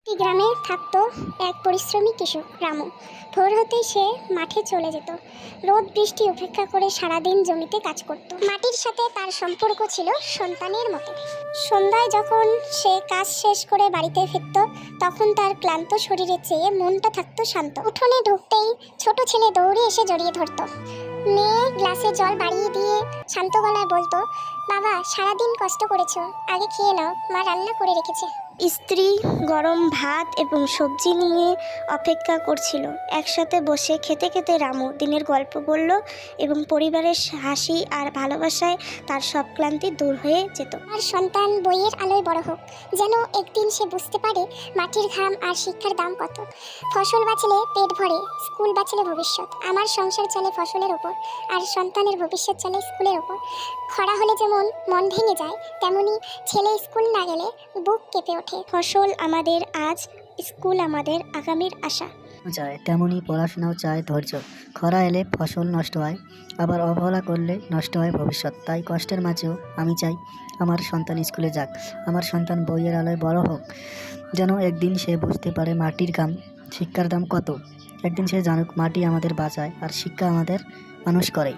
এই গ্রামে থাকতো এক পরিশ্রমী কৃষক রামু। ভোর হতেই সে মাঠে চলে যেত। রোদ বৃষ্টি উপেক্ষা করে সারাদিন জমিতে কাজ করত। মাটির সাথে তার সম্পর্ক ছিল সন্তানের মতো। সন্ধ্যায় যখন সে কাজ শেষ করে বাড়িতে ফিরত, তখন তার ক্লান্ত শরীরে চেয়ে মনটা থাকতো শান্ত। উঠোনে ঢুকতেই ছোট ছেলে দৌড়ে এসে জড়িয়ে ধরতো। মেয়ে গ্লাসে জল বাড়িয়ে দিয়ে শান্ত গলায় বলতো, বাবা সারাদিন কষ্ট করেছো, আগে খেয়ে নাও, মা রান্না করে রেখেছে। স্ত্রী গরম ভাত এবং সবজি নিয়ে অপেক্ষা করছিল। একসাথে বসে খেতে খেতে রামু দিনের গল্প বলল এবং পরিবারের হাসি আর ভালোবাসায় তার সব ক্লান্তি দূর হয়ে যেত। আর সন্তান বইয়ের আলোয় বড় হোক, যেন একদিন সে বুঝতে পারে মাটির ঘাম আর শিক্ষার দাম কত। ফসল বাঁচলে পেট ভরে, স্কুল বাঁচলে ভবিষ্যৎ। আমার সংসার চলে ফসলের ওপর, আর সন্তানের ভবিষ্যৎ চলে স্কুলের ওপর। খরা হলে যেমন মন ভেঙে যায়, তেমনি ছেলে স্কুল না গেলে বুক কেঁপে ওঠে। ফসল আমাদের আজ, স্কুল আমাদের আগামীর আশা। চায় তেমনই পড়াশোনাও চায় ধৈর্য। খরা এলে ফসল নষ্ট হয়, আবার অবহেলা করলে নষ্ট হয় ভবিষ্যৎ। তাই কষ্টের মাঝেও আমি চাই আমার সন্তান স্কুলে যাক, আমার সন্তান বইয়ের আলোয় বড় হোক, যেন একদিন সে বুঝতে পারে মাটির ঘাম, শিক্ষার দাম কত। একদিন সে জানুক মাটি আমাদের বাঁচায় আর শিক্ষা আমাদের মানুষ করে।